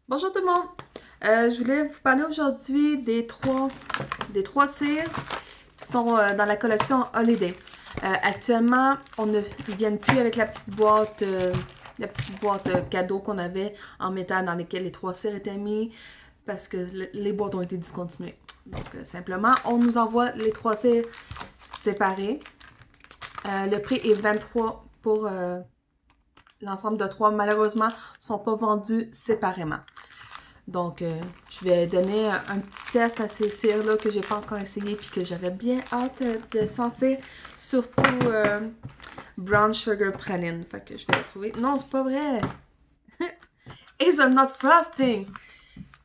Bonjour tout le monde! Je voulais vous parler aujourd'hui des trois cires qui sont dans la collection Holiday. Actuellement, ils viennent plus avec la petite boîte cadeau qu'on avait en métal dans lesquelles les trois cires étaient mis parce que les boîtes ont été discontinuées. Donc simplement, on nous envoie les trois cires séparées. Le prix est 23 pour l'ensemble de trois. Malheureusement, ne sont pas vendus séparément. Donc, je vais donner un petit test à ces cires-là que j'ai pas encore essayé puis que j'avais bien hâte de sentir. Surtout Brown Sugar Praline. Fait que je vais la trouver. Non, c'est pas vrai! Hazelnut Frosting!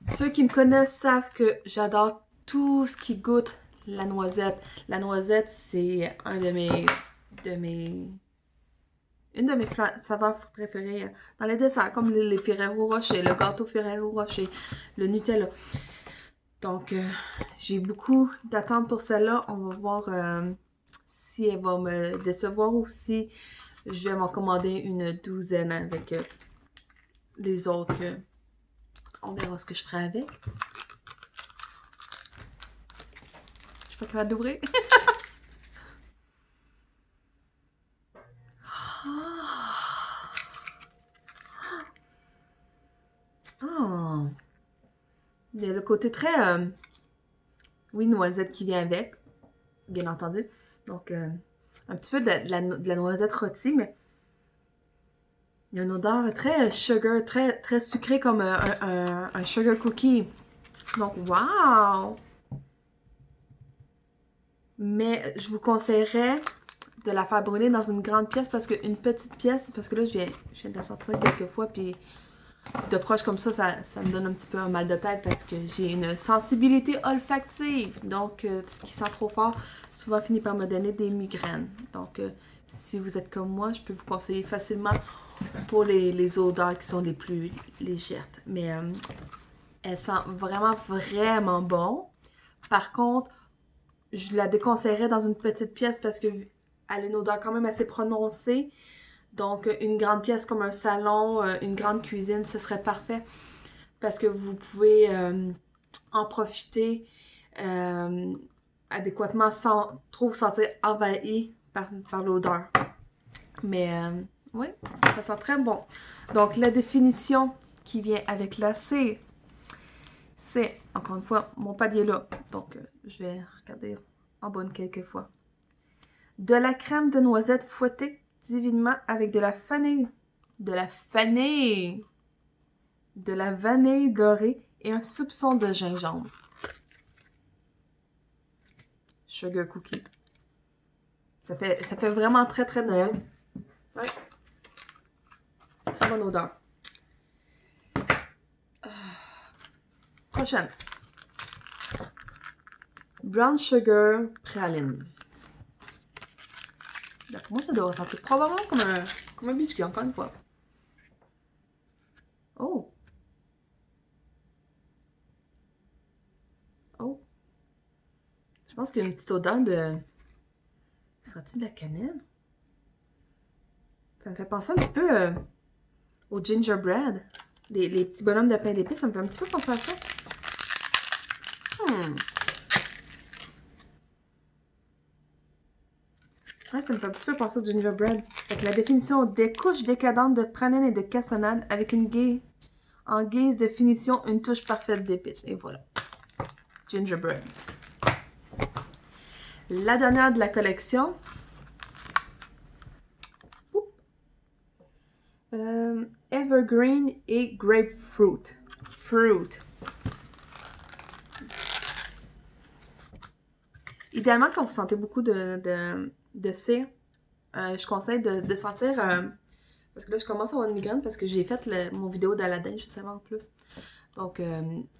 Ceux qui me connaissent savent que j'adore tout ce qui goûte la noisette. La noisette, c'est une de mes saveurs préférées dans les desserts, comme les Ferrero Rocher, le gâteau Ferrero Rocher, le Nutella. Donc, j'ai beaucoup d'attentes pour celle-là. On va voir si elle va me décevoir ou si je vais m'en commander une douzaine avec les autres. On verra ce que je ferai avec. Je suis pas capable d'ouvrir. Oh. Il y a le côté très, oui, noisette qui vient avec, bien entendu. Donc, un petit peu de la noisette rôtie, mais il y a une odeur très sugar, très sucrée comme un sugar cookie. Donc, wow! Mais je vous conseillerais de la faire brûler dans une grande pièce parce qu'une petite pièce, parce que là, je viens de la sortir quelques fois, puis de proche comme ça me donne un petit peu un mal de tête parce que j'ai une sensibilité olfactive. Donc, ce qui sent trop fort, souvent finit par me donner des migraines. Donc, si vous êtes comme moi, je peux vous conseiller facilement pour les odeurs qui sont les plus légères. Mais elle sent vraiment bon. Par contre, je la déconseillerais dans une petite pièce parce que elle a une odeur quand même assez prononcée. Donc, une grande pièce comme un salon, une grande cuisine, ce serait parfait parce que vous pouvez en profiter adéquatement sans trop vous sentir envahi par l'odeur. Mais oui, ça sent très bon. Donc, la définition qui vient avec là, c'est, encore une fois, mon palier là. Donc, je vais regarder en bonne quelques fois. De la crème de noisette fouettée divinement avec de la vanille dorée et un soupçon de gingembre. Sugar cookie. Ça fait vraiment très Noël. Ouais. Très bonne odeur. Prochaine. Brown Sugar Praline. D'après moi, ça doit ressentir probablement comme un biscuit, encore une fois. Oh! Oh! Je pense qu'il y a une petite odeur de... Serait-il de la cannelle? Ça me fait penser un petit peu au gingerbread. Les petits bonhommes de pain d'épices, ça me fait un petit peu penser à ça. Ouais, ça me fait un petit peu penser au gingerbread. Avec la définition des couches décadentes de praline et de cassonade avec en guise de finition une touche parfaite d'épices. Et voilà. Gingerbread. La dernière de la collection. Evergreen et Grapefruit. Idéalement, quand vous sentez beaucoup de cire, je conseille de sentir... parce que là, je commence à avoir une migraine parce que j'ai fait mon vidéo d'Aladin juste avant en plus. Donc,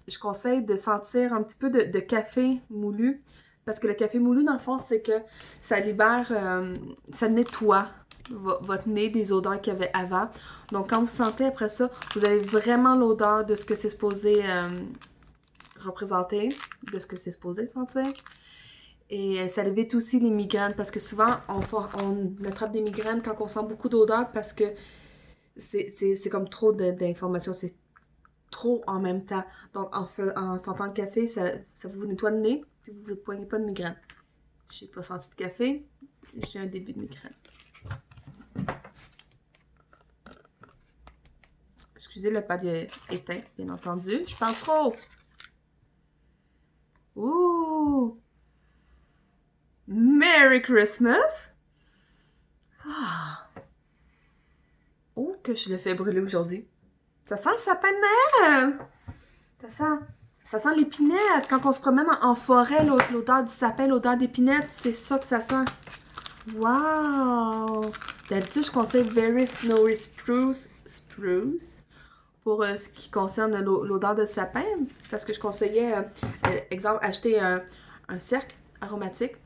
je conseille de sentir un petit peu de café moulu. Parce que le café moulu, dans le fond, c'est que ça libère, ça nettoie votre nez des odeurs qu'il y avait avant. Donc, quand vous sentez après ça, vous avez vraiment l'odeur de ce que c'est supposé représenter, de ce que c'est supposé sentir. Et ça évite aussi les migraines parce que souvent, on attrape des migraines quand on sent beaucoup d'odeur parce que c'est comme trop d'informations. trop en même temps. Donc, en sentant le café, ça vous nettoie le nez, puis vous ne poignez pas de migraine. J'ai pas senti de café, j'ai un début de migraine. Excusez, le pad est éteint, bien entendu. Je parle trop! Ouh! Merry Christmas! Ah! Oh, que je le fais brûler aujourd'hui. Ça sent le sapin de Noël! Ça sent l'épinette. Quand on se promène en forêt, l'odeur du sapin, l'odeur d'épinette, c'est ça que ça sent. Wow! D'habitude, je conseille Very Snowy Spruce pour ce qui concerne l'odeur de sapin, parce que je conseillais, exemple, acheter un cercle aromatique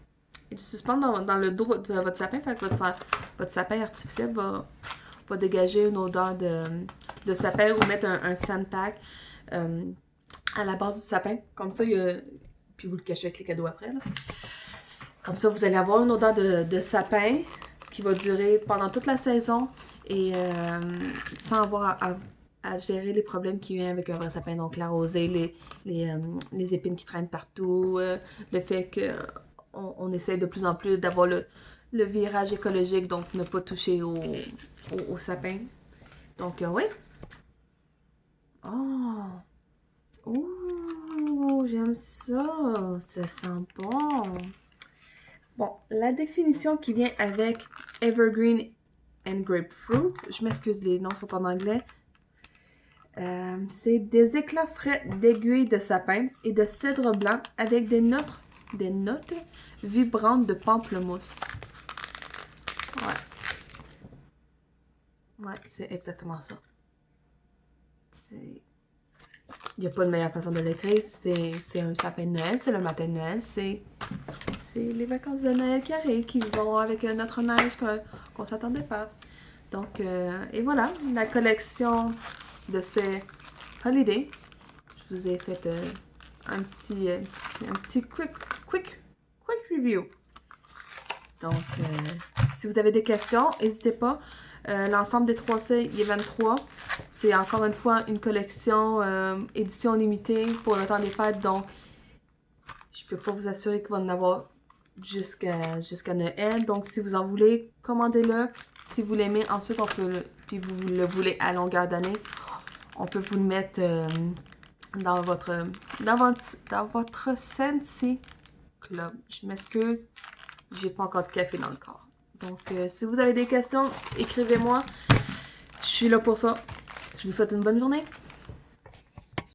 et le suspendre dans le dos de votre sapin, fait que votre sapin artificiel va dégager une odeur de sapin, ou mettre un sandpack à la base du sapin. Comme ça, puis vous le cachez avec les cadeaux après, là. Comme ça, vous allez avoir une odeur de sapin qui va durer pendant toute la saison et sans avoir à gérer les problèmes qui viennent avec un vrai sapin. Donc la rosée, les épines qui traînent partout, le fait qu'on essaie de plus en plus d'avoir le virage écologique, donc ne pas toucher au sapin. Donc oui. Oh! Ouh! J'aime ça! Ça sent bon! Bon, la définition qui vient avec Evergreen and Grapefruit, je m'excuse, les noms sont en anglais, c'est des éclats frais d'aiguilles de sapin et de cèdre blanc avec des notes vibrantes de pamplemousse. Ouais, c'est exactement ça. Il n'y a pas de meilleure façon de l'écrire. C'est un sapin de Noël, c'est le matin de Noël, c'est les vacances de Noël qui arrivent, qui vont avec notre neige qu'on s'attendait pas. Donc, et voilà, la collection de ces holidays. Je vous ai fait un petit quick review. Donc, si vous avez des questions, n'hésitez pas. L'ensemble des 3 sets, il est 23. C'est encore une fois une collection édition limitée pour le temps des fêtes. Donc, je peux pas vous assurer qu'il va en avoir jusqu'à Noël. Donc, si vous en voulez, commandez-le. Si vous l'aimez, ensuite, on peut puis vous le voulez à longueur d'année, on peut vous le mettre dans votre Scentsy Club. Je m'excuse, j'ai pas encore de café dans le corps. Donc, si vous avez des questions, écrivez-moi. Je suis là pour ça. Je vous souhaite une bonne journée.